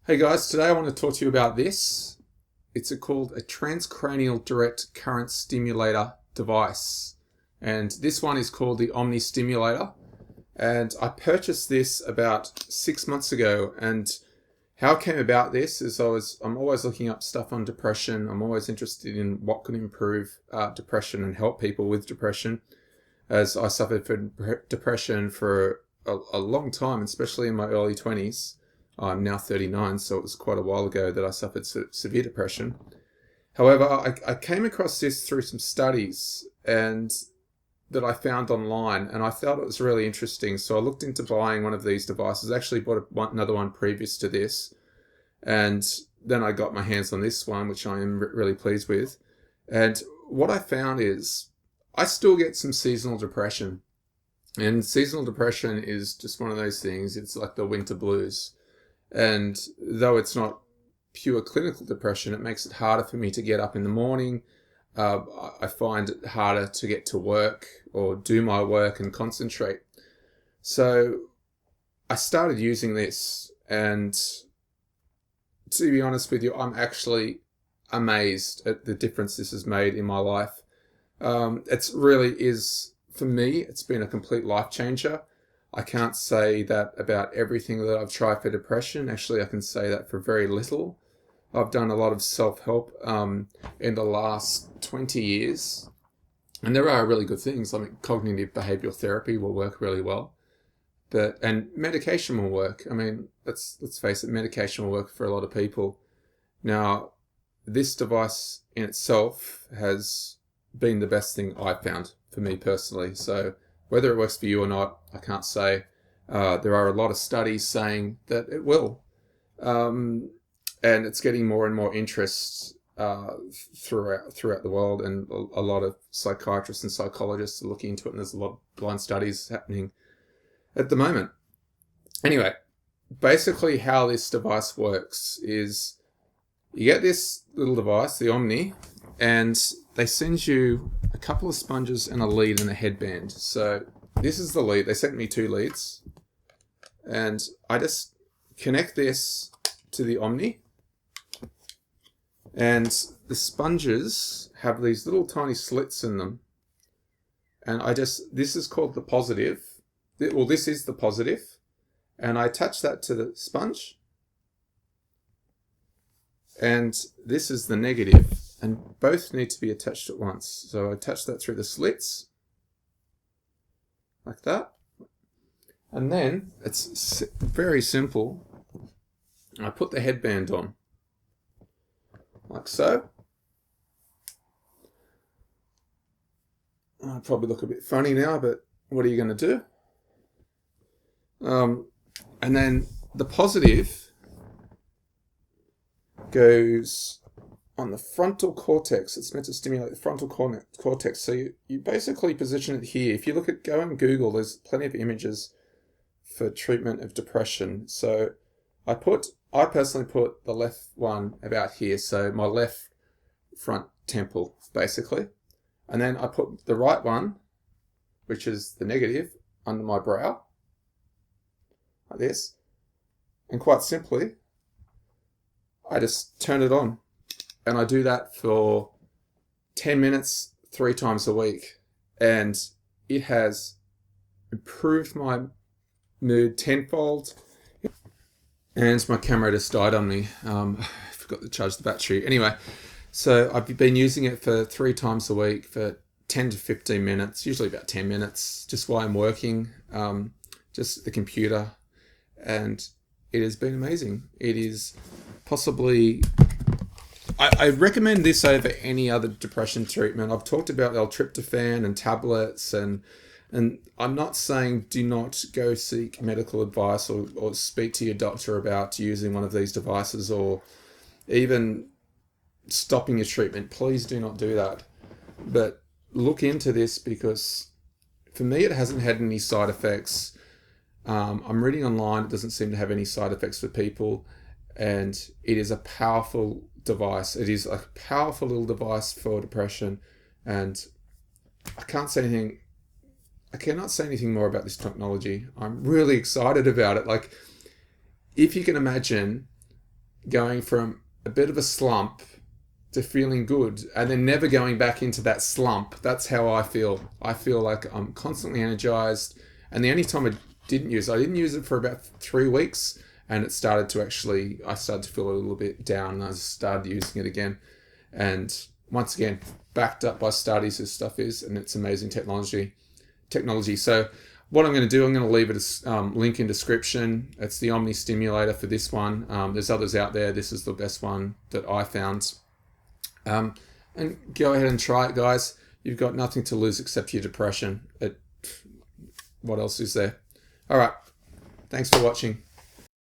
Hey guys, today I want to talk to you about this. It's called a Transcranial Direct Current Stimulator device. And this one is called the Omni Stimulator. And I purchased this about 6 months ago. And how it came about this is I'm always looking up stuff on depression. I'm always interested in what can improve depression and help people with depression, as I suffered from depression for a long time, especially in my early 20s. I'm now 39, so it was quite a while ago that I suffered severe depression. However, I came across this through some studies and that I found online, and I thought it was really interesting. So I looked into buying one of these devices. I actually bought another one previous to this, and then I got my hands on this one, which I am really pleased with. And what I found is I still get some seasonal depression. And seasonal depression is just one of those things. It's like the winter blues. And though it's not pure clinical depression, it makes it harder for me to get up in the morning. I find it harder to get to work or do my work and concentrate. So I started using this, and to be honest with you, I'm actually amazed at the difference this has made in my life. It's really is, for me, it's been a complete life changer. I can't say that about everything that I've tried for depression. Actually, I can say that for very little. I've done a lot of self-help in the last 20 years. And there are really good things. I mean, cognitive behavioral therapy will work really well. And medication will work. I mean, let's face it, medication will work for a lot of people. Now, this device in itself has been the best thing I've found for me personally. So whether it works for you or not, I can't say. There are a lot of studies saying that it will. And it's getting more and more interest throughout the world, and a lot of psychiatrists and psychologists are looking into it, and there's a lot of blind studies happening at the moment. Anyway, basically how this device works is you get this little device, the Omni, and they send you a couple of sponges and a lead and a headband. So this is the lead. They sent me 2 leads, and I just connect this to the Omni, and the sponges have these little tiny slits in them, and this is called the positive. Well, this is the positive, and I attach that to the sponge, and this is the negative. And both need to be attached at once. So I attach that through the slits, like that. And then it's very simple. I put the headband on, like so. I probably look a bit funny now, but what are you going to do? And then the positive goes on the frontal cortex. It's meant to stimulate the frontal cortex. So you basically position it here. If you go on Google, there's plenty of images for treatment of depression. So I personally put the left one about here. So my left front temple, basically. And then I put the right one, which is the negative, under my brow, like this. And quite simply, I just turn it on. And I do that for 10 minutes, 3 times a week. And it has improved my mood tenfold. And my camera just died on me. I forgot to charge the battery. Anyway, so I've been using it for 3 times a week for 10 to 15 minutes, usually about 10 minutes, just while I'm working, just the computer. And it has been amazing. It is possibly... I recommend this over any other depression treatment. I've talked about L-tryptophan and tablets, and I'm not saying do not go seek medical advice or speak to your doctor about using one of these devices, or even stopping your treatment. Please do not do that. But look into this, because for me it hasn't had any side effects. I'm reading online, it doesn't seem to have any side effects for people, and it is a powerful device. It is a powerful little device for depression, and I cannot say anything more about this technology. I'm really excited about it. Like, if you can imagine going from a bit of a slump to feeling good, and then never going back into that slump. That's how I feel. I feel like I'm constantly energized. And the only time I didn't use it for about 3 weeks, and I started to feel a little bit down, and I started using it again. And once again, backed up by studies, this stuff is, and it's amazing technology. So what I'm going to do, I'm going to leave it a link in description. It's the Omni Stimulator for this one. There's others out there. This is the best one that I found. And go ahead and try it, guys. You've got nothing to lose except your depression. What else is there? All right. Thanks for watching.